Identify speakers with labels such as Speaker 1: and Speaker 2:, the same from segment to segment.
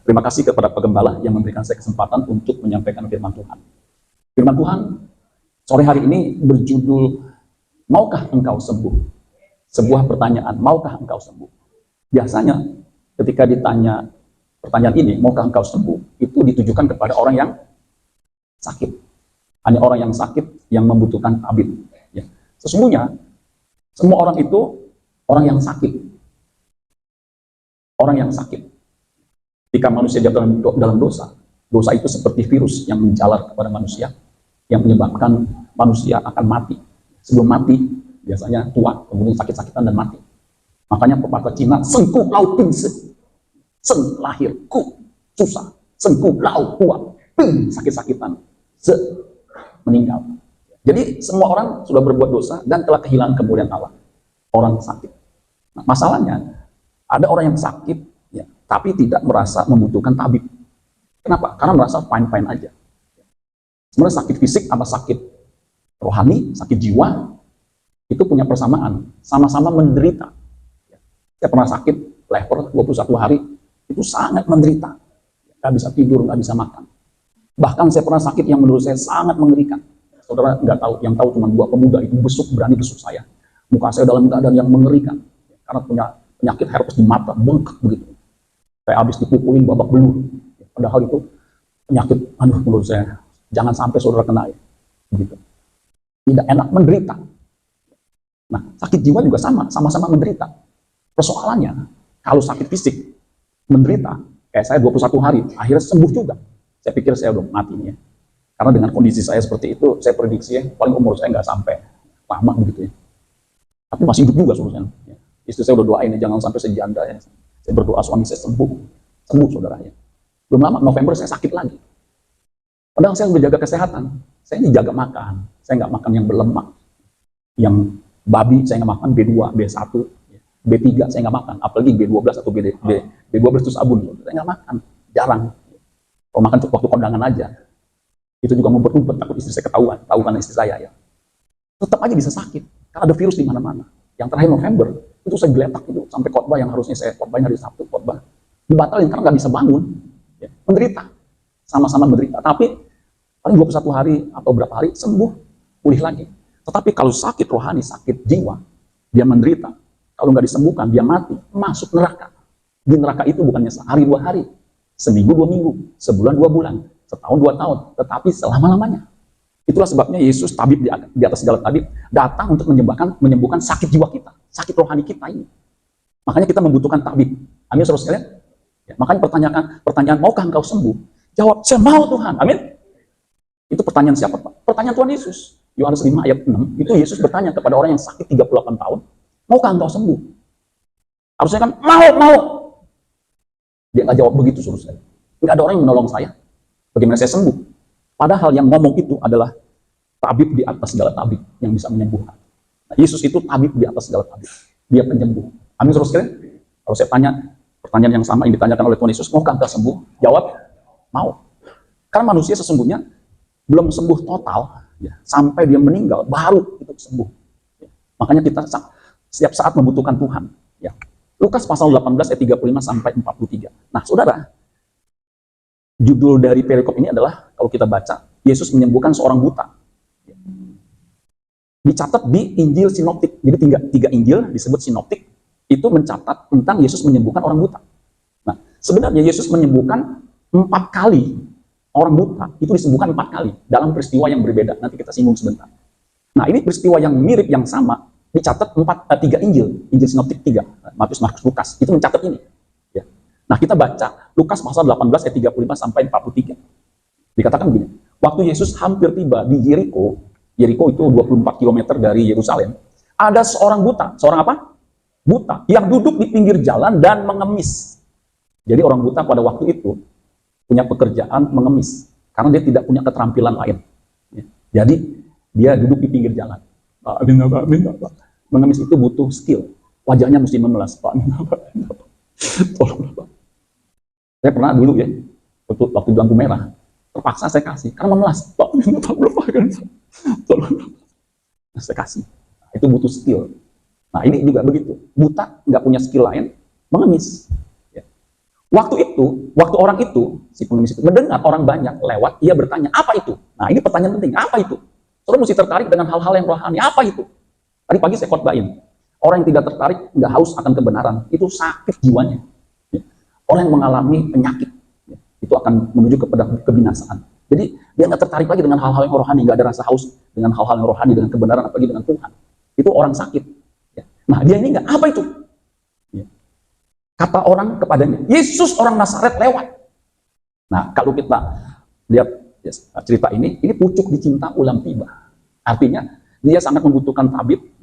Speaker 1: Terima kasih kepada Pak Gembala yang memberikan saya kesempatan untuk menyampaikan firman Tuhan. Firman Tuhan sore hari ini berjudul, maukah engkau sembuh? Sebuah pertanyaan, maukah engkau sembuh? Biasanya ketika ditanya pertanyaan ini, maukah engkau sembuh? Itu ditujukan kepada orang yang sakit. Hanya orang yang sakit yang membutuhkan tabib. Ya. Sesungguhnya semua orang itu orang yang sakit. Orang yang sakit. Ketika manusia jatuh dalam dosa, dosa itu seperti virus yang menjalar kepada manusia, yang menyebabkan manusia akan mati. Sebelum mati, biasanya tua, kemudian sakit-sakitan dan mati. Makanya pepatah Cina, sengku lau ping se. Sen lahir ku susah, sengku lau tua ping sakit-sakitan se meninggal. Jadi semua orang sudah berbuat dosa dan telah kehilangan kemuliaan Allah. Orang sakit. Nah, masalahnya ada orang yang sakit, ya, tapi tidak merasa membutuhkan tabib. Kenapa? Karena merasa fine-fine aja. Sebenarnya sakit fisik sama sakit rohani, sakit jiwa, itu punya persamaan. Sama-sama menderita. Saya pernah sakit, leper 21 hari, itu sangat menderita. Nggak bisa tidur, nggak bisa makan. Bahkan saya pernah sakit yang menurut saya sangat mengerikan. Saudara nggak tahu, yang tahu cuma 2 pemuda itu berani besuk saya. Muka saya dalam keadaan yang mengerikan. Karena punya penyakit herpes di mata, bengkak begitu. Saya habis dipukulin babak belur. Padahal itu penyakit, menurut saya, jangan sampai saudara kena ya. Begitu. Tidak enak, menderita. Nah, sakit jiwa juga sama-sama menderita. Persoalannya, kalau sakit fisik, menderita, kayak saya 21 hari, akhirnya sembuh juga. Saya pikir saya udah mati nih ya. Karena dengan kondisi saya seperti itu, saya prediksi ya, paling umur saya nggak sampai lama begitu ya. Tapi masih hidup juga saudara. Ya. Istri saya udah doain ya, jangan sampai saya janda ya. Saya berdoa suami saya sembuh saudara ya. Belum lama, November saya sakit lagi. Padahal saya menjaga kesehatan. Saya ini jaga makan. Saya nggak makan yang berlemak. Yang babi saya nggak makan, B2, B1, B3 saya nggak makan. Apalagi B12 atau B12 itu sabun. Saya nggak makan. Jarang. Kalau makan waktu kondangan aja. Itu juga ngumpet-ngumpet, takut istri saya ketahuan. Tahu kan istri saya ya. Tetap aja bisa sakit. Karena ada virus di mana-mana. Yang terakhir November, itu saya geletak itu. Sampai khotbah yang harusnya saya khotbahin hari Sabtu, khotbah. Dibatalin karena nggak bisa bangun. Ya. Menderita. Sama-sama menderita. Tapi paling 21 hari atau berapa hari sembuh, pulih lagi. Tetapi kalau sakit rohani, sakit jiwa, dia menderita. Kalau nggak disembuhkan, dia mati, masuk neraka. Di neraka itu bukannya sehari 2 hari, seminggu 2 minggu, sebulan 2 bulan, setahun 2 tahun, tetapi selama-lamanya. Itulah sebabnya Yesus, tabib di atas segala tabib, datang untuk menyembuhkan sakit jiwa kita, sakit rohani kita ini. Makanya kita membutuhkan tabib. Amin, saudara sekalian. Ya, makanya pertanyaan, maukah engkau sembuh? Jawab, saya mau Tuhan. Amin. Itu pertanyaan siapa, Pak? Pertanyaan Tuhan Yesus. Yohanes 5 ayat 6, itu Yesus bertanya kepada orang yang sakit 38 tahun, maukah engkau sembuh? Harusnya kan, mau. Dia nggak jawab begitu, suruh saya. Nggak ada orang yang menolong saya. Bagaimana saya sembuh? Padahal yang ngomong itu adalah tabib di atas segala tabib yang bisa menyembuhkan. Nah, Yesus itu tabib di atas segala tabib. Dia penyembuh. Amin, saudara sekalian. Kalau saya tanya pertanyaan yang sama yang ditanyakan oleh Tuhan Yesus, maukah engkau sembuh? Jawab, mau. Karena manusia sesungguhnya belum sembuh total, ya, sampai dia meninggal baru itu sembuh. Ya. Makanya kita setiap saat membutuhkan Tuhan. Ya. Lukas pasal 18 ayat 35 sampai 43. Nah, saudara, judul dari perikop ini adalah, kalau kita baca, Yesus menyembuhkan seorang buta. Dicatat di Injil sinoptik. Jadi tiga Injil disebut sinoptik, itu mencatat tentang Yesus menyembuhkan orang buta. Nah, sebenarnya Yesus menyembuhkan 4 kali orang buta, itu disembuhkan 4 kali dalam peristiwa yang berbeda. Nanti kita singgung sebentar. Nah, ini peristiwa yang mirip, yang sama, dicatat 3 Injil. Injil sinoptik 3, Matius, Markus, Lukas, itu mencatat ini. Ya. Nah, kita baca Lukas pasal 18 ayat 35 sampai 43. Dikatakan begini, waktu Yesus hampir tiba di Yeriko itu 24 km dari Yerusalem, ada seorang buta. Seorang apa? Buta, yang duduk di pinggir jalan dan mengemis. Jadi orang buta pada waktu itu punya pekerjaan mengemis, karena dia tidak punya keterampilan lain. Ya. Jadi dia duduk di pinggir jalan. Pak, mengemis itu butuh skill. Wajahnya mesti memelas. Pak, tolong Pak. Saya pernah dulu ya, waktu di lampu merah, terpaksa saya kasih, karena memelas. Pak, tolong. Saya kasih. Nah, itu butuh skill. Nah, ini juga begitu. Buta, nggak punya skill lain, mengemis. Ya. Waktu orang itu, si pengemis itu mendengar orang banyak lewat, ia bertanya, apa itu? Nah, ini pertanyaan penting, apa itu? Saudara mesti tertarik dengan hal-hal yang rohani, apa itu? Tadi pagi saya khotbahin, orang yang tidak tertarik, nggak haus akan kebenaran, itu sakit jiwanya. Ya. Orang yang mengalami penyakit, ya, itu akan menuju kepada kebinasaan. Jadi, dia nggak tertarik lagi dengan hal-hal yang rohani, nggak ada rasa haus dengan hal-hal yang rohani, dengan kebenaran, apalagi dengan Tuhan. Itu orang sakit. Ya. Nah, dia ini nggak, apa itu? Kata orang kepadanya, Yesus orang Nazaret lewat. Nah, kalau kita lihat cerita ini pucuk dicinta ulam tiba. Artinya, dia sangat membutuhkan tabib.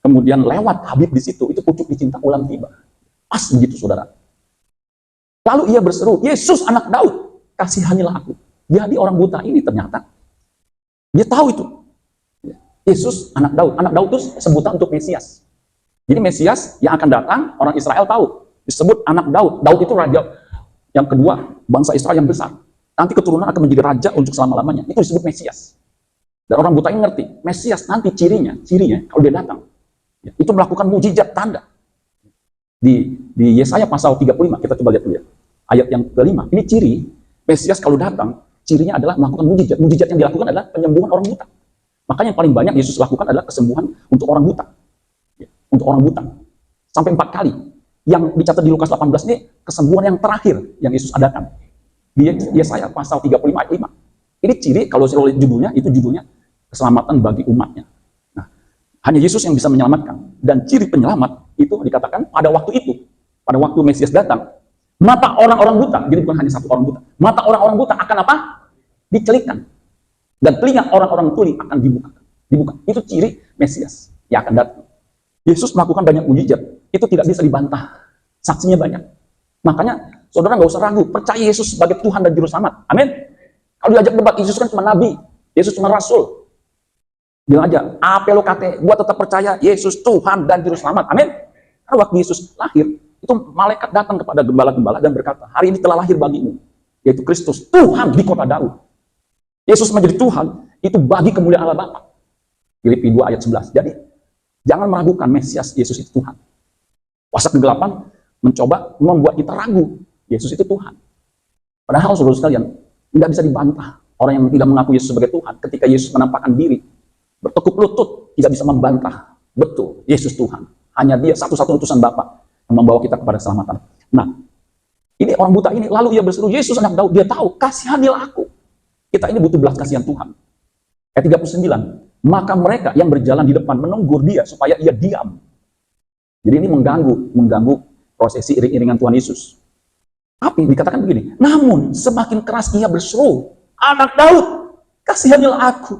Speaker 1: Kemudian lewat tabib di situ, itu pucuk dicinta ulam tiba. Pas begitu, saudara. Lalu ia berseru, Yesus anak Daud, kasihanilah aku. Jadi orang buta ini ternyata, dia tahu itu. Yesus anak Daud. Anak Daud itu sebutan untuk Mesias. Jadi Mesias yang akan datang, orang Israel tahu. Disebut anak Daud. Daud itu raja yang kedua, bangsa Israel yang besar. Nanti keturunan akan menjadi raja untuk selama-lamanya. Itu disebut Mesias. Dan orang buta ini ngerti, Mesias nanti cirinya kalau dia datang, itu melakukan mujizat tanda. Di Yesaya pasal 35, kita coba lihat dulu ya. Ayat yang kelima, ini ciri, Mesias kalau datang, cirinya adalah melakukan mujizat. Mujizat yang dilakukan adalah penyembuhan orang buta. Makanya yang paling banyak Yesus lakukan adalah kesembuhan untuk orang buta. Untuk orang buta. Sampai 4 kali. Yang dicatat di Lukas 18 ini kesembuhan yang terakhir yang Yesus adakan. Di Yesaya pasal 35 ayat 5. Ini ciri, kalau saya lihat judulnya, itu judulnya keselamatan bagi umatnya. Nah, hanya Yesus yang bisa menyelamatkan. Dan ciri penyelamat itu dikatakan pada waktu itu, pada waktu Mesias datang, mata orang-orang buta, jadi bukan hanya satu orang buta, mata orang-orang buta akan apa? Dicelikan. Dan telinga orang-orang tuli akan dibuka. Itu ciri Mesias yang akan datang. Yesus melakukan banyak mujizat. Itu tidak bisa dibantah. Saksinya banyak. Makanya, saudara nggak usah ragu. Percaya Yesus sebagai Tuhan dan Juru Selamat. Amin. Kalau diajak debat, Yesus kan cuma Nabi. Yesus cuma Rasul. Bilang aja, apa lo kate? Gua tetap percaya Yesus Tuhan dan Juru Selamat. Amin. Karena waktu Yesus lahir, itu malaikat datang kepada gembala-gembala dan berkata, hari ini telah lahir bagimu, yaitu Kristus, Tuhan di kota Daud. Yesus menjadi Tuhan, itu bagi kemuliaan Allah Bapa. Filipi 2 ayat 11. Jadi, jangan meragukan Mesias Yesus itu Tuhan. Kuasa kegelapan mencoba membuat kita ragu Yesus itu Tuhan. Padahal saudara sekalian, tidak bisa dibantah. Orang yang tidak mengaku Yesus sebagai Tuhan, ketika Yesus menampakkan diri, bertekuk lutut, tidak bisa membantah. Betul, Yesus Tuhan. Hanya dia satu-satu utusan Bapa yang membawa kita kepada keselamatan. Nah, ini orang buta ini, lalu ia berseru, Yesus anak Daud, dia tahu, kasihanilah aku. Kita ini butuh belas kasihan Tuhan. Ayat 39, maka mereka yang berjalan di depan menegur dia supaya ia diam. Jadi ini mengganggu prosesi iring-iringan Tuhan Yesus. Tapi dikatakan begini, namun semakin keras ia berseru, anak Daud, kasihanilah aku.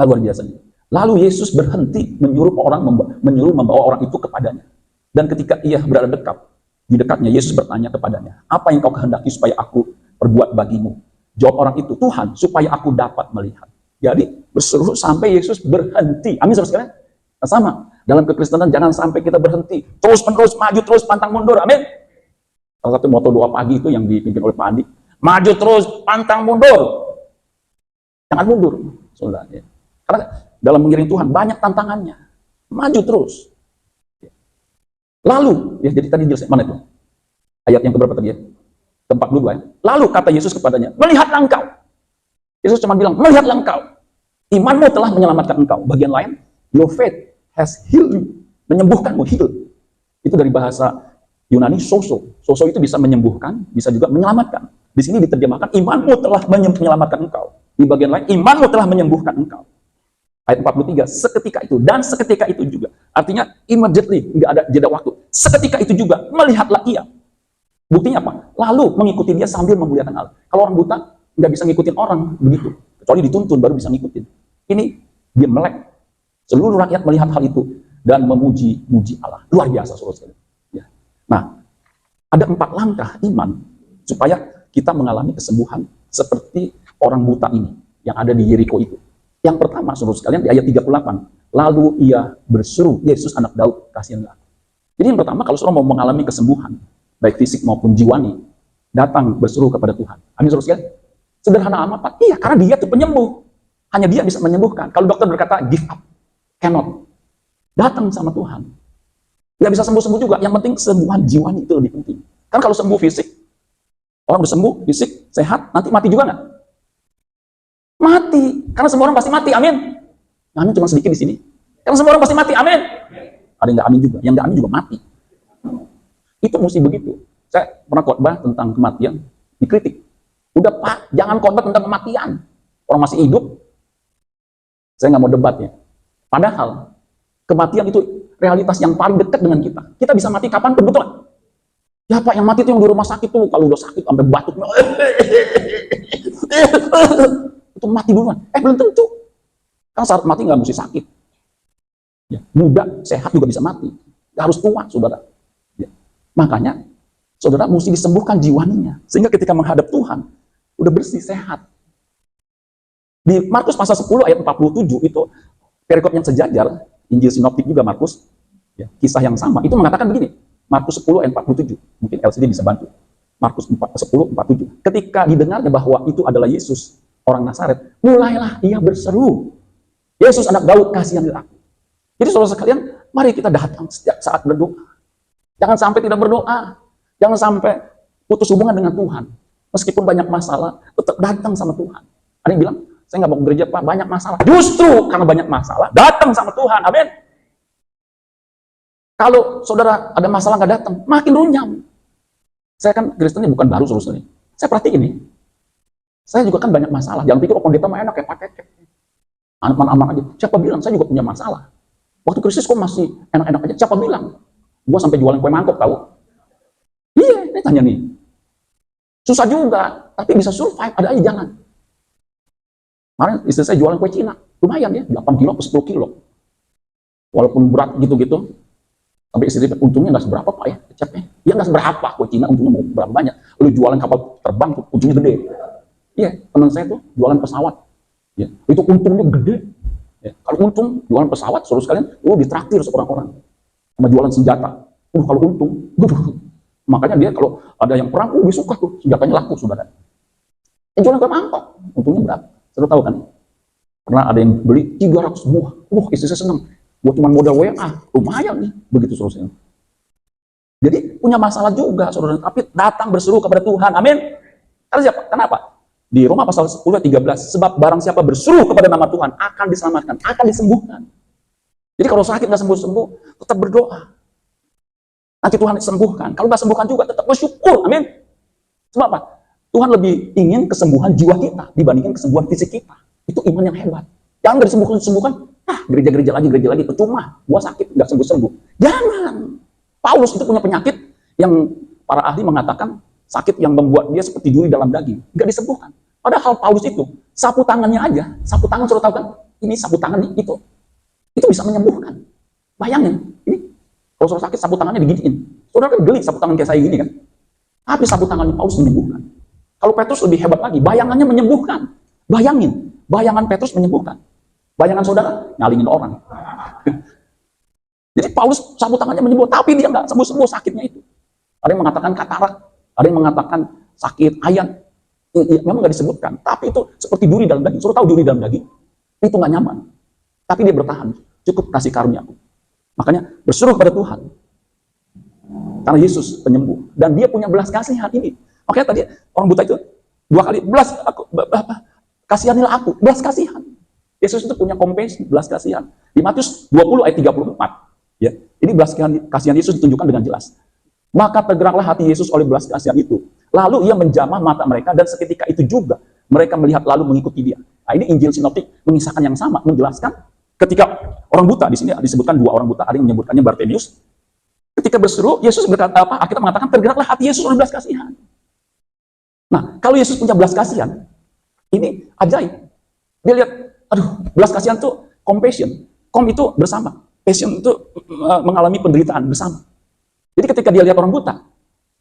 Speaker 1: Luar biasa. Lalu Yesus berhenti menyuruh membawa orang itu kepadanya. Dan ketika ia berada di dekatnya, Yesus bertanya kepadanya, apa yang kau kehendaki supaya aku perbuat bagimu? Jawab orang itu, Tuhan, supaya aku dapat melihat. Jadi berseru sampai Yesus berhenti. Amin, saudara sekalian. Sama. Dalam kekristenan jangan sampai kita berhenti. Terus-menerus maju terus pantang mundur. Amin. Salah satu moto doa pagi itu yang dipimpin oleh Pak Andi. Maju terus pantang mundur. Jangan mundur. Saudara. Karena dalam mengiring Tuhan banyak tantangannya. Maju terus. Lalu, ya jadi tadi jelas mana itu? Ayat yang keberapa tadi ya? Ke-42 ya. Lalu kata Yesus kepadanya, melihatlah engkau. Yesus cuma bilang, melihatlah engkau. Imanmu telah menyelamatkan engkau. Bagian lain, your faith has healed you. Menyembuhkanmu, heal. Itu dari bahasa Yunani, soso. Soso itu bisa menyembuhkan, bisa juga menyelamatkan. Di sini diterjemahkan, imanmu telah menyelamatkan engkau. Di bagian lain, imanmu telah menyembuhkan engkau. Ayat 43, seketika itu, dan seketika itu juga. Artinya, immediately, nggak ada jeda waktu. Seketika itu juga, melihatlah ia. Buktinya apa? Lalu mengikuti dia sambil memuliakan Allah. Kalau orang buta, nggak bisa ngikutin orang begitu. Kecuali dituntun, baru bisa ngikutin. Ini, dia melek. Seluruh rakyat melihat hal itu dan memuji Allah. Luar biasa, saudara. Ya. Nah, ada 4 langkah iman supaya kita mengalami kesembuhan seperti orang buta ini yang ada di Yeriko itu. Yang pertama, saudara sekalian, di ayat 38, lalu ia berseru, Yesus anak Daud, kasihanlah. Jadi yang pertama, kalau saudara mau mengalami kesembuhan, baik fisik maupun jiwani, datang berseru kepada Tuhan. Amin, saudara sekalian. Sederhana amat, Pak. Iya, karena dia itu penyembuh. Hanya dia bisa menyembuhkan. Kalau dokter berkata, give up, cannot. Datang sama Tuhan. Nggak bisa sembuh-sembuh juga. Yang penting kesembuhan jiwani itu lebih penting. Kan kalau sembuh fisik, orang udah sembuh, fisik, sehat, nanti mati juga nggak? Mati. Karena semua orang pasti mati, amin. Amin cuma sedikit di sini. Karena semua orang pasti mati, amin. Ada yang nggak amin juga, yang nggak amin juga mati. Itu mesti begitu. Saya pernah khotbah tentang kematian, dikritik. Udah Pak, jangan khotbah tentang kematian. Orang masih hidup, saya nggak mau debat ya. Padahal, kematian itu realitas yang paling dekat dengan kita. Kita bisa mati kapan pun, betul. Ya Pak, yang mati itu yang di rumah sakit tuh, kalau udah sakit sampai batuk. Itu mati duluan. Belum tentu. Kan saat mati nggak mesti sakit. Ya, muda, sehat juga bisa mati. Nggak harus tua, saudara. Ya. Makanya, saudara mesti disembuhkan jiwanya. Sehingga ketika menghadap Tuhan, udah bersih, sehat. Di Markus pasal 10 ayat 47 itu, perikop yang sejajar, Injil Sinoptik juga Markus, ya, kisah yang sama, itu mengatakan begini, Markus 10 ayat 47, mungkin LCD bisa bantu. Markus 10 47. Ketika didengarnya bahwa itu adalah Yesus, orang Nazaret, mulailah ia berseru, Yesus anak Daud, kasihanilah aku. Jadi saudara sekalian, mari kita datang setiap saat berdoa. Jangan sampai tidak berdoa. Jangan sampai putus hubungan dengan Tuhan. Meskipun banyak masalah, tetap datang sama Tuhan. Ada yang bilang, saya nggak mau ke gereja Pak, banyak masalah. Justru karena banyak masalah, datang sama Tuhan. Amin. Kalau saudara ada masalah nggak datang, makin runyam. Saya kan Kristennya bukan baru solusinya. Saya perhatiin nih. Saya juga kan banyak masalah. Jangan pikir pendeta mah enak ya pakai aman-aman aja. Siapa bilang saya juga punya masalah? Waktu krisis kok masih enak-enak aja. Siapa bilang? Gua sampai jualan kue mangkok tahu. Iya, ini tanya nih. Susah juga, tapi bisa survive, ada aja jalan. Kemarin istri saya jualan kue Cina. Lumayan ya, 8 kilo ke 10 kilo. Walaupun berat gitu-gitu. Sampai istri untungnya nggak seberapa Pak ya, cepnya. Ya nggak seberapa, kue Cina untungnya mau berapa banyak. Lu jualan kapal terbang, untungnya gede. Iya, teman saya tuh jualan pesawat. Ya, itu untungnya gede. Ya, kalau untung jualan pesawat, suruh sekalian, lu ditraktir seorang-orang sama jualan senjata. Kalau untung, makanya dia kalau ada yang perang, dia suka tuh senjatanya laku, saudara. Jualan ke mangkok, untungnya berapa? Saudara tahu kan? Pernah ada yang beli 300 buah. Istri saya senang. Buat cuma modal WA, lumayan nih, begitu seterusnya. Jadi punya masalah juga, saudara. Tapi datang berseru kepada Tuhan, amin. Karena siapa? Kenapa? Di Roma pasal 10 ayat 13, sebab barang siapa berseru kepada nama Tuhan akan diselamatkan, akan disembuhkan. Jadi kalau sakit nggak sembuh-sembuh, tetap berdoa. Nanti Tuhan disembuhkan. Kalau nggak sembuhkan juga, tetap bersyukur, amin. Sebab apa? Tuhan lebih ingin kesembuhan jiwa kita dibandingkan kesembuhan fisik kita. Itu iman yang hebat. Jangan nggak disembuhkan, gereja-gereja lagi, percuma. Gua sakit nggak sembuh-sembuh. Jangan. Paulus itu punya penyakit yang para ahli mengatakan sakit yang membuat dia seperti duri dalam daging, nggak disembuhkan. Padahal Paulus itu sapu tangannya aja, sapu tangan sudah tahu kan? Ini sapu tangan itu bisa menyembuhkan. Bayangin, ini kalau sudah sakit sapu tangannya diginiin. Saudara kan geli sapu tangan kayak saya gini kan? Tapi sapu tangannya Paulus menyembuhkan. Kalau Petrus lebih hebat lagi, bayangannya menyembuhkan. Bayangin, bayangan Petrus menyembuhkan. Bayangan saudara ngalingin orang. Jadi Paulus sapu tangannya menyembuhkan, tapi dia nggak sembuh-sembuh sakitnya itu. Ada yang mengatakan katarak, ada yang mengatakan sakit ayan. Ya, memang nggak disebutkan, tapi itu seperti duri dalam daging. Suruh tahu duri dalam daging itu nggak nyaman, tapi dia bertahan. Cukup kasih karunia aku. Makanya berseru kepada Tuhan, karena Yesus penyembuh dan dia punya belas kasihan ini. Makanya tadi orang buta itu 2 kali kasihanilah aku, belas kasihan. Yesus itu punya compassion, belas kasihan. Di Matius 20 ayat 34. Ya, ini belas kasihan Yesus ditunjukkan dengan jelas. Maka tergeraklah hati Yesus oleh belas kasihan itu. Lalu ia menjamah mata mereka dan seketika itu juga mereka melihat lalu mengikuti dia. Nah, ini Injil Sinoptik mengisahkan yang sama, menjelaskan ketika orang buta, di sini disebutkan 2 orang buta, ada yang menyebutkannya Bartemius. Ketika berseru, Yesus berkata apa? Kita mengatakan tergeraklah hati Yesus oleh belas kasihan. Nah, kalau Yesus punya belas kasihan, ini ajaib. Dia lihat, aduh, belas kasihan tuh compassion. Itu bersama. Passion itu mengalami penderitaan bersama. Jadi ketika dia lihat orang buta,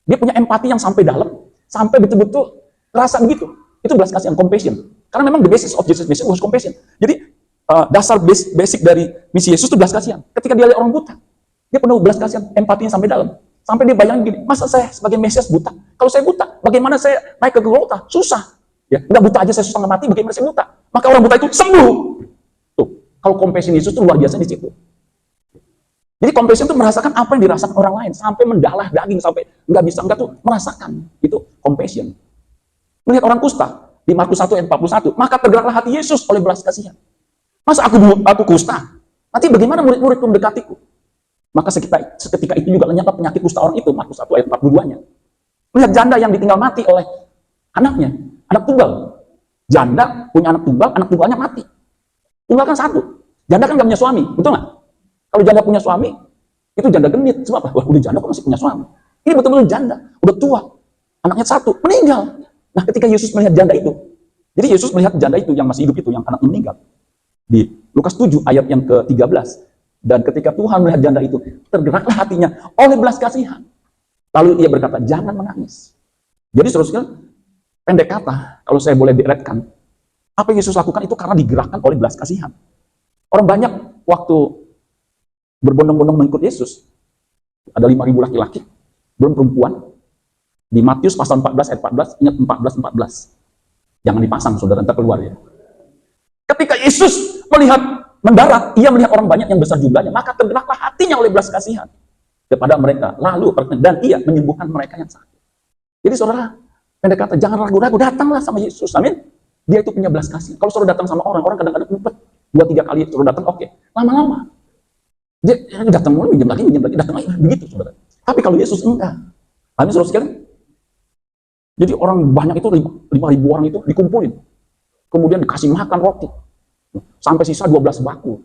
Speaker 1: dia punya empati yang sampai dalam, sampai betul-betul rasa begitu. Itu belas kasihan, compassion. Karena memang the basis of Jesus mission was compassion. Jadi dasar basic dari misi Yesus itu belas kasihan. Ketika dia lihat orang buta, dia penuh belas kasihan, empatinya sampai dalam. Sampai dia bayangin gini, masa saya sebagai Mesias buta? Kalau saya buta, bagaimana saya naik ke Golgota? Susah. Ya, nggak buta aja saya susah mati, bagaimana saya buta? Maka orang buta itu sembuh. Tuh, kalau compassion Yesus itu luar biasa di situ. Jadi compassion itu merasakan apa yang dirasakan orang lain, sampai mendalah daging, sampai nggak tuh merasakan. Itu compassion. Melihat orang kusta di Markus 1 ayat 41, maka tergeraklah hati Yesus oleh belas kasihan. Masa aku kusta? Nanti bagaimana murid-murid mendekatiku? Maka seketika itu juga lenyaplah penyakit kusta orang itu, Markus 1 ayat 42-nya. Melihat janda yang ditinggal mati oleh anaknya, anak tunggal. Janda punya anak tunggalnya mati. Tunggal kan satu. Janda kan gak punya suami, betul nggak? Kalau janda punya suami, itu janda genit. Sebab apa? Wah, udah janda kok masih punya suami. Ini betul-betul janda, udah tua. Anaknya satu, meninggal. Nah, ketika Yesus melihat janda itu, jadi Yesus melihat janda itu yang masih hidup itu, yang anaknya meninggal. Di Lukas 7 ayat yang ke-13. Dan ketika Tuhan melihat janda itu, tergeraklah hatinya oleh belas kasihan. Lalu ia berkata, jangan menangis. Jadi seterusnya, pendek kata, kalau saya boleh direkkan, apa yang Yesus lakukan itu karena digerakkan oleh belas kasihan. Orang banyak waktu berbondong-bondong mengikut Yesus, ada 5.000 laki-laki, belum perempuan. Di Matius pasal 14 ayat 14, ingat 14. Jangan dipasang, saudara, nanti keluar ya. Ketika Yesus melihat mendarat, ia melihat orang banyak yang besar jumlahnya, maka tergeraklah hatinya oleh belas kasihan kepada mereka. Lalu, dan ia menyembuhkan mereka yang sakit. Jadi saudara, pendek kata, jangan ragu-ragu, datanglah sama Yesus, amin. Dia itu punya belas kasihan. Kalau saudara datang sama orang kadang-kadang ngumpet, 2-3 kali saudara datang, oke. Lama-lama, dia datang mulai, minjem lagi, datang lagi, begitu saudara. Tapi kalau Yesus enggak, amin saudara sekalian. Jadi orang banyak itu, 5.000 orang itu dikumpulin. Kemudian dikasih makan roti. Sampai sisa 12 bakul.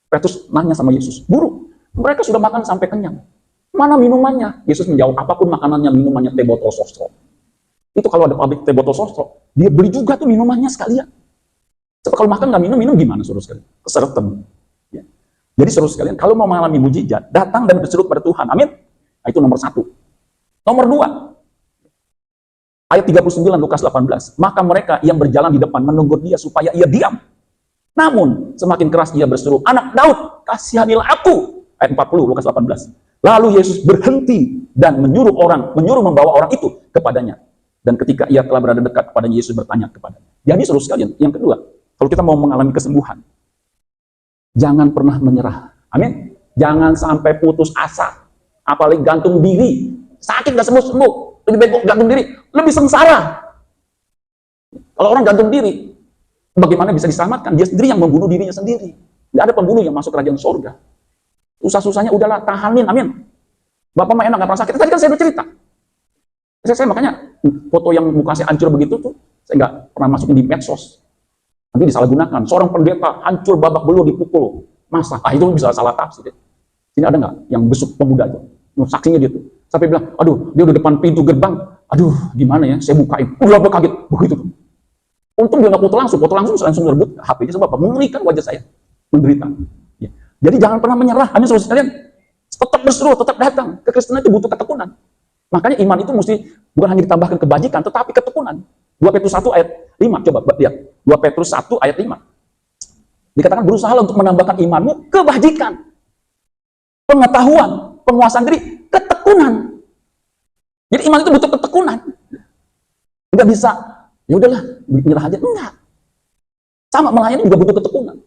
Speaker 1: Petrus nanya sama Yesus, Guru, mereka sudah makan sampai kenyang. Mana minumannya? Yesus menjawab, apapun makanannya, minumannya, teh botol sostro. Itu kalau ada pabrik teh botol sostro, dia beli juga tuh minumannya sekalian. Sebab kalau makan nggak minum gimana saudara sekalian? Kesereten. Ya. Jadi saudara sekalian, kalau mau mengalami mujizat, datang dan berseru pada Tuhan. Amin. Nah, itu nomor 1. Nomor 2. Ayat 39 Lukas 18. Maka mereka yang berjalan di depan menegur dia supaya ia diam. Namun semakin keras ia berseru, Anak Daud, kasihanilah aku. Ayat 40 Lukas 18. Lalu Yesus berhenti dan menyuruh membawa orang itu kepadanya. Dan ketika ia telah berada dekat kepadanya, Yesus bertanya kepadanya. Jadi saudara sekalian, yang kedua, kalau kita mau mengalami kesembuhan, jangan pernah menyerah. Amin. Jangan sampai putus asa. Apalagi gantung diri. Sakit gak sembuh-sembuh. Lebih baik gantung diri, lebih sengsara. Kalau orang gantung diri, bagaimana bisa diselamatkan? Dia sendiri yang membunuh dirinya sendiri. Nggak ada pembunuh yang masuk kerajaan surga. Susah-susahnya udahlah, tahanin, amin. Bapak mah enak, nggak pernah sakit. Tadi kan saya bercerita. Saya makanya foto yang muka saya hancur begitu tuh, saya nggak pernah masukin di medsos. Nanti disalahgunakan. Seorang pendeta hancur babak belur dipukul. Masa? Itu bisa salah tafsir. Ini ada nggak yang besuk pemuda itu? Saksinya dia tuh. Sampai bilang, aduh, dia udah depan pintu gerbang. Aduh, gimana ya? Saya bukain. Udah apa kaget? Begitu tuh. Untung dia nggak foto langsung langsung merebut HP-nya sebab apa? Mengerikan wajah saya. Menderita. Ya. Jadi jangan pernah menyerah. Amin saudara sekalian. Tetap berseru, tetap datang. Kekristenan itu butuh ketekunan. Makanya iman itu mesti bukan hanya ditambahkan kebajikan, tetapi ketekunan. 2 Petrus 1 ayat 5. Coba lihat. 2 Petrus 1 ayat 5. Dikatakan berusaha untuk menambahkan imanmu kebajikan. Pengetahuan, penguasaan diri, ketekunan. Jadi iman itu butuh ketekunan. Enggak bisa, ya udahlah, menyerah aja. Enggak. Sama melayani juga butuh ketekunan.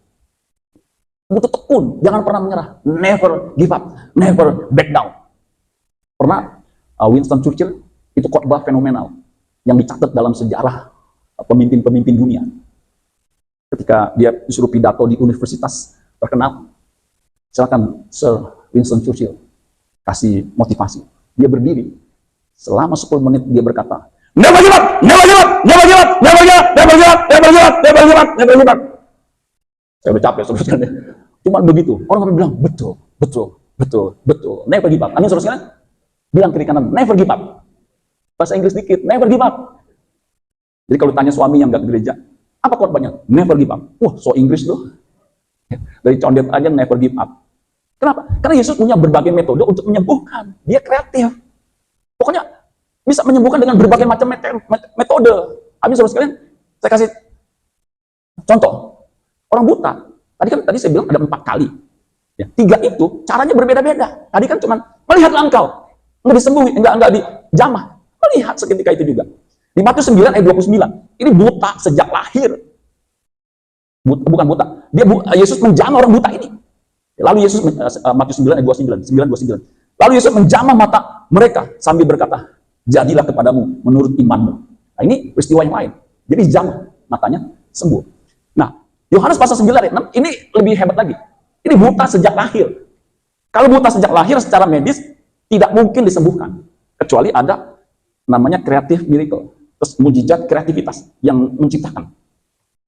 Speaker 1: Butuh tekun, jangan pernah menyerah. Never give up, never back down. Pernah Winston Churchill itu khotbah fenomenal yang dicatat dalam sejarah pemimpin-pemimpin dunia. Ketika dia disuruh pidato di universitas terkenal, silakan Sir Winston Churchill kasih motivasi. Dia berdiri selama 10 menit dia berkata, never give up, never give up, never give up, never give up, never give up, never give up, never give up, never give up. Saya udah capek saudara. Cuma begitu. Orang bilang betul, betul, betul, betul. Never give up. Amin saudara sekalian. Bilang kiri kanan, never give up. Bahasa Inggris dikit, never give up. Jadi kalau tanya suami yang nggak ke gereja, apa khotbahnya? Never give up. Wah, so Inggris loh. Dari condet aja never give up. Kenapa? Karena Yesus punya berbagai metode untuk menyembuhkan. Dia kreatif. Pokoknya bisa menyembuhkan dengan berbagai macam metode. Amin saudara sekalian. Saya kasih contoh. Orang buta. Tadi saya bilang ada 4 kali. Ya, 3 itu caranya berbeda-beda. Tadi kan cuma melihatlah engkau. Nggak disembuhi, nggak dijamah. Melihat seketika itu juga. Di Matius 9 ayat 29. Ini buta sejak lahir. Bukan buta. Yesus menjamah orang buta ini. Lalu Yesus, Matius 9 ayat 29, 9:29. Lalu Yesus menjamah mata mereka sambil berkata, jadilah kepadamu menurut imanmu. Nah, ini peristiwa yang lain. Jadi jamah matanya sembuh. Nah, Yohanes pasal 9 ayat 6 ini lebih hebat lagi. Ini buta sejak lahir. Kalau buta sejak lahir secara medis tidak mungkin disembuhkan kecuali ada namanya creative miracle, terus mujizat kreativitas yang menciptakan.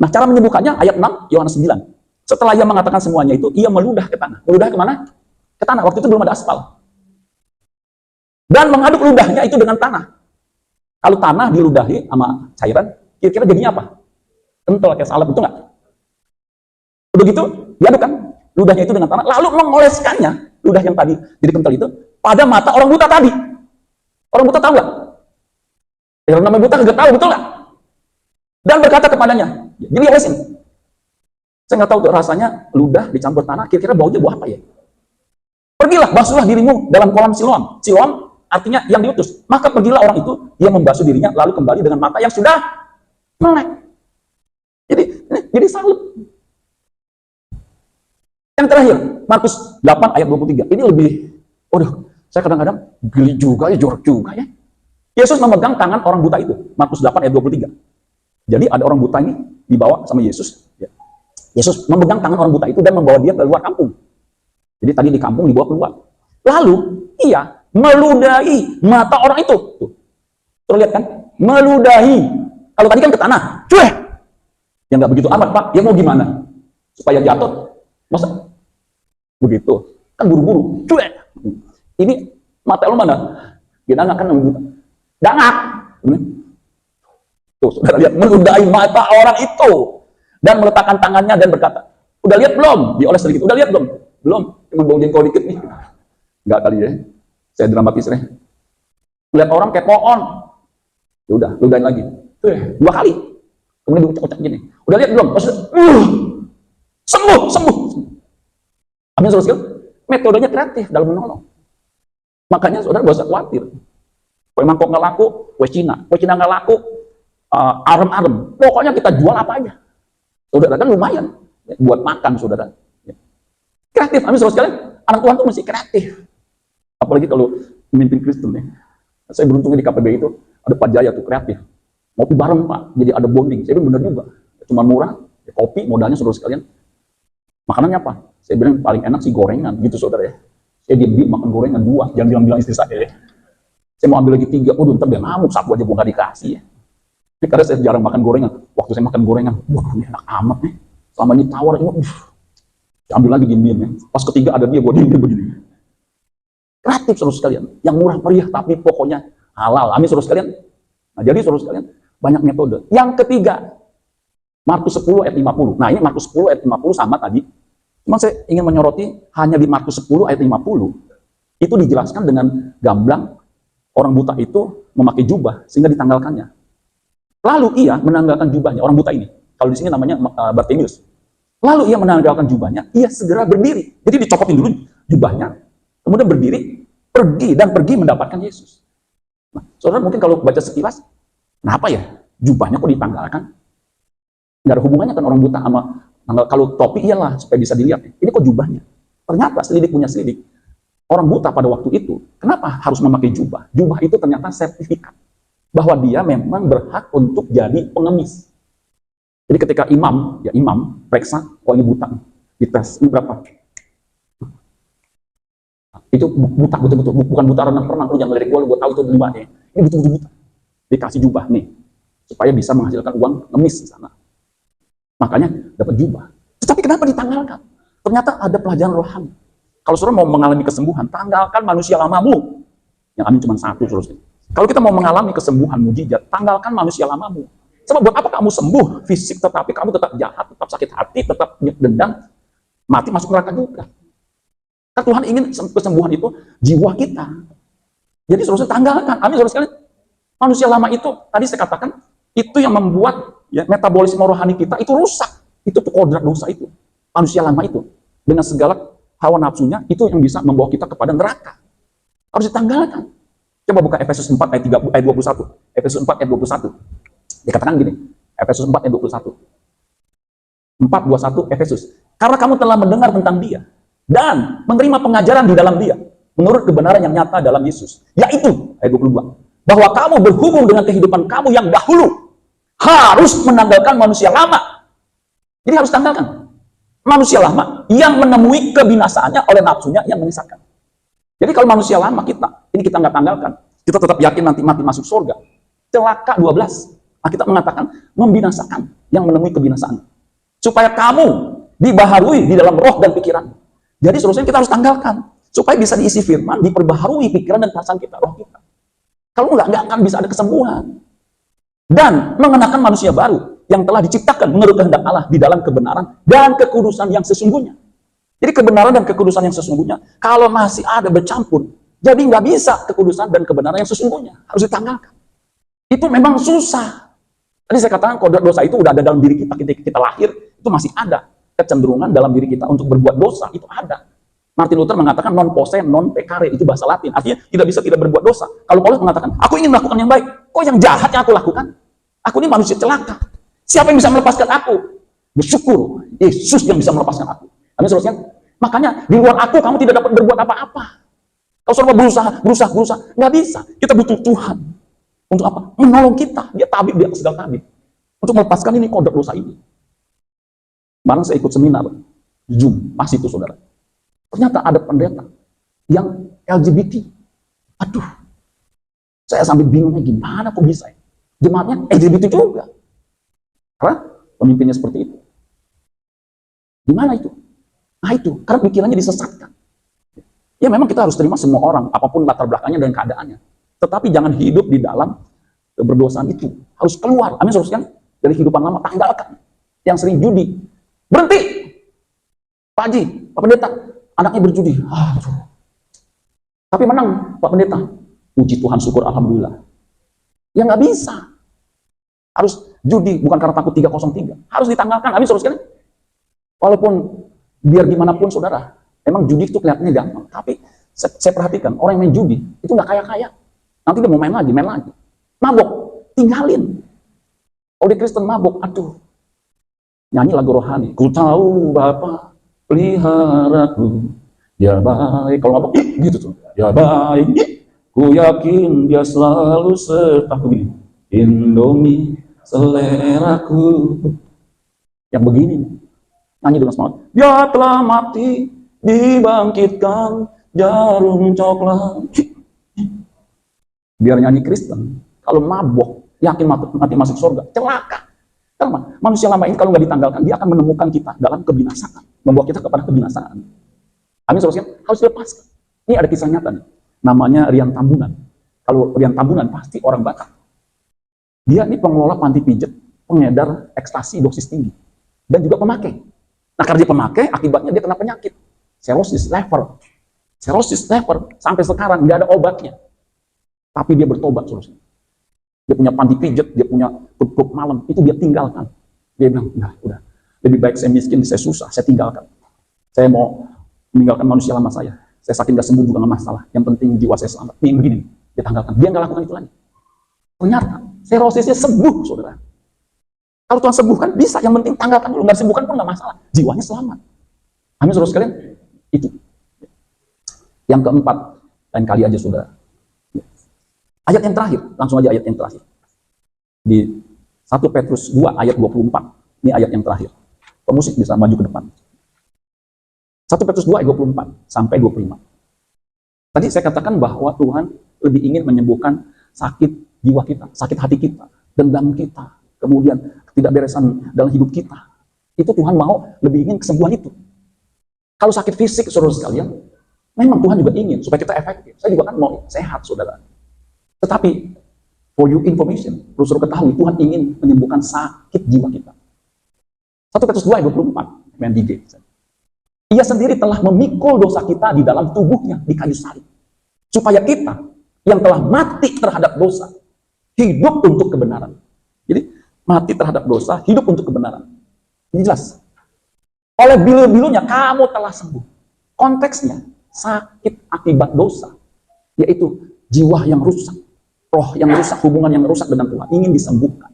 Speaker 1: Nah, cara menyembuhkannya ayat 6 Yohanes 9. Setelah ia mengatakan semuanya itu, ia meludah ke tanah. Meludah kemana? Ke tanah. Waktu itu belum ada aspal. Dan mengaduk ludahnya itu dengan tanah. Kalau tanah diludahi sama cairan, kira-kira jadinya apa? Kental kayak salep, itu enggak? Udah gitu, diaduk kan? Ludahnya itu dengan tanah, lalu mengoleskannya, ludah yang tadi jadi kental itu, pada mata orang buta tadi. Orang buta tahu nggak? Yang namanya buta nggak tahu, betul nggak? Dan berkata kepadanya, jadi olesin. Saya nggak tahu tuh rasanya ludah dicampur tanah, kira-kira baunya bau apa ya? Pergilah, basuhlah dirimu dalam kolam Siloam. Siloam artinya yang diutus. Maka pergilah orang itu, dia membasuh dirinya, lalu kembali dengan mata yang sudah melek. Jadi salep. Yang terakhir, Markus 8 ayat 23. Ini lebih, saya kadang-kadang geli juga ya, jorok juga ya. Yesus memegang tangan orang buta itu. Markus 8 ayat 23. Jadi ada orang buta ini dibawa sama Yesus. Yesus memegang tangan orang buta itu dan membawa dia ke luar kampung. Jadi tadi di kampung dibawa keluar. Lalu ia meludahi mata orang itu. Tuh. Terlihat kan? Meludahi. Kalau tadi kan ke tanah. Cueh. Ya nggak begitu amat, Pak. Ya mau gimana? Supaya jatuh. Masa? Begitu. Kan buru-buru. Cueh. Ini mata lu mana? Dia dangak kan? Dangak. Tuh, saudara lihat. Meludahi mata orang itu. Dan meletakkan tangannya dan berkata, udah lihat belum? Dioles sedikit. Udah lihat belum? Belum. Cuma bau jengkol dikit nih. Enggak kali ya. Saya dramatis nih. Lihat orang kayak pohon. Ya udah, ludahin lagi. Tuh, 2 kali. Kemudian diucap-ucap gini. Udah lihat belum? Sembuh. Amin, saudara. Metodenya kreatif dalam menolong. Makanya saudara gak usah khawatir. Kue mangkok nggak laku, kue Cina nggak laku, arem-arem. Pokoknya kita jual apa aja. Saudara kan lumayan buat makan, saudara. Kreatif, amin saudara sekalian. Anak Tuhan tuh mesti kreatif. Apalagi kalau memimpin Kristen nih. Saya beruntungnya di KPB itu ada Pak Jaya tuh kreatif. Ngopi bareng Pak, jadi ada bonding. Saya bilang bener juga. Cuma murah, kopi modalnya saudara sekalian. Makanannya apa? Saya bilang paling enak sih gorengan, gitu saudara ya. Saya diam-diam makan gorengan 2, jangan bilang-bilang istri saya ya. Saya mau ambil lagi 3, ntar dia ngamuk, 1 aja gua nggak dikasih ya. Ini karena saya jarang makan gorengan. Waktu saya makan gorengan, wah ini enak amat nih. Selama ini tawar, saya ambil lagi diam-diam ya. Pas ketiga ada dia, gua diam-diam begini. Kreatif saudara sekalian, yang murah meriah tapi pokoknya halal. Amin saudara sekalian. Nah jadi saudara sekalian, banyak metode. Yang ketiga, Markus 10 ayat 50. Nah ini Markus 10 ayat 50 sama tadi. Cuma saya ingin menyoroti hanya di Markus 10 ayat 50. Itu dijelaskan dengan gamblang orang buta itu memakai jubah sehingga ditanggalkannya. Lalu ia menanggalkan jubahnya, orang buta ini. Kalau di sini namanya Bartimius. Lalu ia menanggalkan jubahnya, ia segera berdiri. Jadi dicopotin dulu jubahnya, kemudian berdiri, pergi mendapatkan Yesus. Nah, saudara mungkin kalau baca sekilas, kenapa ya jubahnya kok ditanggalkan? Nggak ada hubungannya kan orang buta sama kalau topi iyalah supaya bisa dilihat. Ini kok jubahnya? Ternyata selidik punya selidik. Orang buta pada waktu itu, kenapa harus memakai jubah? Jubah itu ternyata sertifikat bahwa dia memang berhak untuk jadi pengemis. Jadi ketika imam periksa, oh ini buta, dites, ini berapa? Itu buta betul-betul, bukan buta renang-renang, lu jangan lirik gue tahu itu jubahnya. Ini betul-betul buta. Dikasih jubah nih, supaya bisa menghasilkan uang ngemis di sana. Makanya dapat jubah. Tetapi kenapa ditanggalkan? Ternyata ada pelajaran rohani. Kalau saudara mau mengalami kesembuhan, tanggalkan manusia lamamu. Yang amin cuma 1, saudara. Kalau kita mau mengalami kesembuhan mujizat, tanggalkan manusia lamamu. Sebab buat apa kamu sembuh fisik, tetapi kamu tetap jahat, tetap sakit hati, tetap dendam, mati masuk neraka juga. Kan Tuhan ingin kesembuhan itu jiwa kita. Jadi saudara tanggalkan. Amin saudara sekalian. Manusia lama itu, tadi saya katakan, itu yang membuat ya, metabolisme rohani kita itu rusak. Itu kodrat dosa itu. Manusia lama itu. Dengan segala hawa nafsunya, itu yang bisa membawa kita kepada neraka. Harus ditanggalkan. Coba buka Efesus 4 ayat 21. Efesus 4 ayat 21. Dikatakan gini, Efesus 4 ayat 21. 4:21 Efesus. Karena kamu telah mendengar tentang dia dan menerima pengajaran di dalam Dia menurut kebenaran yang nyata dalam Yesus, yaitu ayat 22, bahwa kamu berhubung dengan kehidupan kamu yang dahulu harus menanggalkan manusia lama. Jadi harus tanggalkan manusia lama yang menemui kebinasaannya oleh nafsunya yang menyesatkan. Jadi kalau manusia lama ini kita nggak tanggalkan, kita tetap yakin nanti mati masuk surga. Celaka 12. Alkitab mengatakan membinasakan yang menemui kebinasaan. Supaya kamu dibaharui di dalam roh dan pikiran. Jadi seterusnya kita harus tanggalkan supaya bisa diisi firman, diperbaharui pikiran dan perasaan kita, roh kita. Kalau nggak akan bisa ada kesembuhan. Dan mengenakan manusia baru yang telah diciptakan menurut kehendak Allah di dalam kebenaran dan kekudusan yang sesungguhnya. Jadi kebenaran dan kekudusan yang sesungguhnya, kalau masih ada bercampur, jadi nggak bisa kekudusan dan kebenaran yang sesungguhnya. Harus ditanggalkan. Itu memang susah. Tadi saya katakan kodrat dosa itu udah ada dalam diri kita, ketika kita lahir, itu masih ada. Kecenderungan dalam diri kita untuk berbuat dosa, itu ada. Martin Luther mengatakan non posse non peccare, itu bahasa Latin. Artinya tidak bisa tidak berbuat dosa. Kalau Paulus mengatakan, aku ingin melakukan yang baik. Kok yang jahat yang aku lakukan? Aku ini manusia celaka. Siapa yang bisa melepaskan aku? Bersyukur, Yesus yang bisa melepaskan aku. Amin, saudara. Makanya di luar aku kamu tidak dapat berbuat apa-apa. Kalau saudara berusaha, nggak bisa. Kita butuh Tuhan. Untuk apa? Menolong kita. Dia tabib, dia sedang tabib. Untuk melepaskan ini kodrat dosa ini. Barang saya ikut seminar di Zoom, pas itu saudara. Ternyata ada pendeta yang LGBT. Aduh, saya sampai bingungnya gimana kok bisa ya? Jemaatnya LGBT juga. Karena pemimpinnya seperti itu. Gimana itu? Nah itu, karena pikirannya disesatkan. Ya memang kita harus terima semua orang, apapun latar belakangnya dan keadaannya. Tetapi jangan hidup di dalam berdosaan itu. Harus keluar. Amin, saudara. Dari kehidupan lama, tanggalkan. Yang sering judi, berhenti. Pak Haji, Pak Pendeta, anaknya berjudi. Aduh. Tapi menang, Pak Pendeta. Puji Tuhan, syukur, alhamdulillah. Ya nggak bisa. Harus judi, bukan karena takut 303. Harus ditanggalkan. Amin, saudara. Walaupun biar gimana pun, saudara, emang judi itu kelihatannya gampang. Tapi saya perhatikan, orang yang main judi, itu nggak kaya-kaya. Nanti dia mau main lagi. Mabok, tinggalin. Kalau di Kristen mabok, aduh. Nyanyi lagu rohani. Ku tahu Bapa peliharaku, ya baik. Kalau mabok, gitu tuh. Ya baik, ku yakin dia selalu sertaku begini. Indomie seleraku. Yang begini, nyanyi dengan semangat. Dia telah mati, dibangkitkan, jarum coklat. Biar nyanyi Kristen, kalau mabok, yakin mati masuk surga, celaka. Karena manusia lama ini kalau nggak ditanggalkan, dia akan menemukan kita dalam kebinasaan, membawa kita kepada kebinasaan. Amin, saudara, harus dilepaskan. Ini ada kisah nyata nih, namanya Rian Tambunan. Kalau Rian Tambunan pasti orang Batak. Dia ini pengelola panti pijat, pengedar ekstasi dosis tinggi, dan juga pemakai. Nah, karena dia pemakai, akibatnya dia kena penyakit cirrhosis liver. Cirrhosis liver sampai sekarang nggak ada obatnya. Tapi dia bertobat, saudara. Dia punya panti pijat, dia punya klub malam, itu dia tinggalkan. Dia bilang, nah, udah, lebih baik saya miskin, saya susah, saya tinggalkan. Saya mau meninggalkan manusia lama saya. Saya sakit gak sembuh juga gak masalah. Yang penting jiwa saya selamat. Ini begini, dia tanggalkan. Dia nggak lakukan itu lagi. Ternyata cirrhosisnya sembuh, saudara. Kalau Tuhan sembuhkan, bisa. Yang penting tanggalkan dulu. Nggak sembuhkan pun gak masalah. Jiwanya selamat. Amin, saudara sekalian. Itu. Yang keempat, lain kali aja, saudara. Ayat yang terakhir, langsung aja ayat yang terakhir. Di 1 Petrus 2 ayat 24. Ini ayat yang terakhir. Pemusik bisa maju ke depan. 1 Petrus 2 ayat 24 sampai 25. Tadi saya katakan bahwa Tuhan lebih ingin menyembuhkan sakit jiwa kita, sakit hati kita, dendam kita, kemudian ketidakberesan dalam hidup kita. Itu Tuhan mau lebih ingin kesembuhan itu. Kalau sakit fisik, saudara sekalian, memang Tuhan juga ingin supaya kita efektif. Saya juga kan mau sehat, saudara. Tetapi, for your information, perlu saudara ketahui, Tuhan ingin menyembuhkan sakit jiwa kita. 1 Petrus 2 ayat 24, MNDG. Ia sendiri telah memikul dosa kita di dalam tubuhnya di kayu salib. Supaya kita yang telah mati terhadap dosa, hidup untuk kebenaran. Jadi, mati terhadap dosa, hidup untuk kebenaran. Ini jelas. Oleh bilu-bilunya kamu telah sembuh. Konteksnya, sakit akibat dosa, yaitu jiwa yang rusak, roh yang rusak, hubungan yang rusak dengan Tuhan, ingin disembuhkan.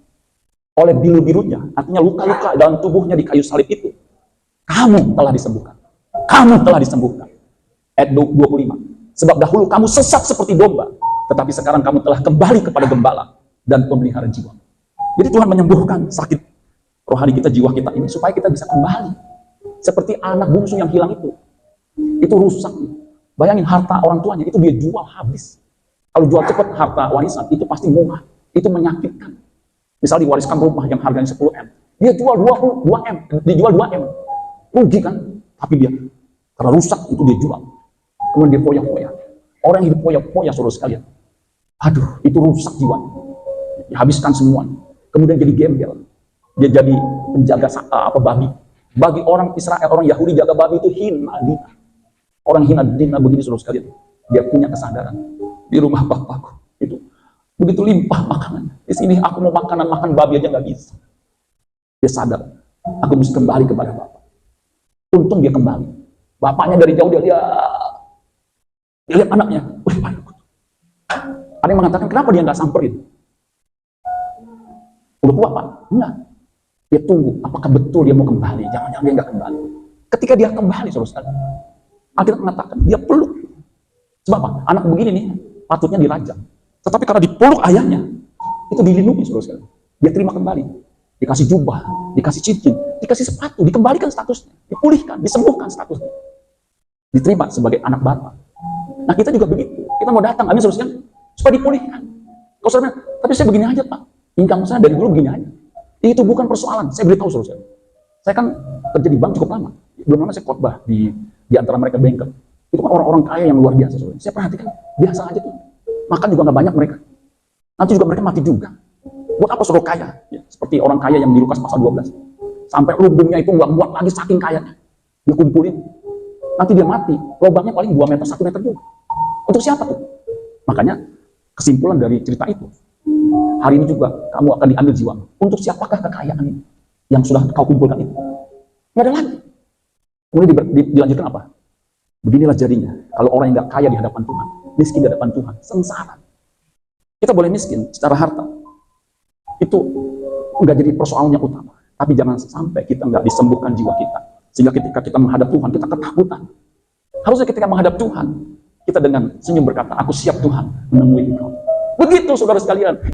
Speaker 1: Oleh bilu-bilunya, artinya luka-luka dalam tubuhnya di kayu salib itu, kamu telah disembuhkan. kamu telah disembuhkan. Ayat 25. Sebab dahulu kamu sesat seperti domba, tetapi sekarang kamu telah kembali kepada gembala dan pemelihara jiwa. Jadi Tuhan menyembuhkan sakit rohani kita, jiwa kita ini, supaya kita bisa kembali. Seperti anak bungsu yang hilang itu rusak. Bayangin harta orang tuanya, itu dia jual habis. Kalau jual cepat harta warisan, itu pasti murah. Itu menyakitkan. Misal diwariskan rumah yang harganya 10M, dia jual 2M, dijual 2M. Rugi kan? Tapi dia, karena rusak, itu dia jual. Kemudian dia foya-foya. Orang yang hidup foya-foya, saudara sekalian, aduh, itu rusak jiwanya. Dihabiskan semuanya. Kemudian jadi gembel. Dia jadi penjaga babi. Bagi orang Israel, orang Yahudi, jaga babi itu hina dina. Orang hina dina begini, saudara sekalian. Dia punya kesadaran. Di rumah bapakku itu begitu limpah makanannya. Di sini aku mau makan babi aja nggak bisa. Dia sadar, aku mesti kembali kepada bapak. Untung dia kembali. Bapaknya dari jauh dia lihat anaknya. Ada yang mengatakan, kenapa dia nggak samperin? Udah tua Pak? Enggak. Dia tunggu, apakah betul dia mau kembali? Jangan-jangan dia nggak kembali. Ketika dia kembali, saudara, Alkitab mengatakan dia peluk. Sebab apa? Anak begini nih, patutnya dirajam. Tetapi karena dipeluk ayahnya, itu dilindungi, saudara. Dia terima kembali. Dikasih jubah, dikasih cincin, dikasih sepatu, dikembalikan statusnya, dipulihkan, disembuhkan statusnya. Diterima sebagai anak bapak. Nah kita juga begitu. Kita mau datang, amin, saudara, supaya dipulihkan. Kalau saudara, tapi saya begini aja Pak. Income saya dari dulu begini aja. Itu bukan persoalan. Saya beritahu saudara. Saya kan kerja di bank cukup lama. Belum lama saya khotbah di antara mereka banker. Itu kan orang-orang kaya yang luar biasa, saudara. Saya perhatikan biasa aja tuh. Makan juga nggak banyak mereka. Nanti juga mereka mati juga. Buat apa saudara kaya? Ya, seperti orang kaya yang di Lukas pasal 12. Sampai lubungnya itu nggak muat lagi saking kayanya. Dikumpulin. Nanti dia mati. Lubangnya paling 2 meter, 1 meter juga. Untuk siapa tuh? Makanya kesimpulan dari cerita itu, hari ini juga kamu akan diambil jiwa. Untuk siapakah kekayaan ini yang sudah kau kumpulkan itu? Nggak ada lagi. Kemudian dilanjutkan apa? Beginilah jadinya kalau orang yang nggak kaya di hadapan Tuhan, miskin di hadapan Tuhan, sengsara. Kita boleh miskin secara harta, itu nggak jadi persoalan yang utama. Tapi jangan sampai kita nggak disembuhkan jiwa kita, sehingga ketika kita menghadap Tuhan kita ketakutan. Harusnya ketika menghadap Tuhan kita dengan senyum berkata, aku siap Tuhan menemui Engkau. Begitu saudara sekalian.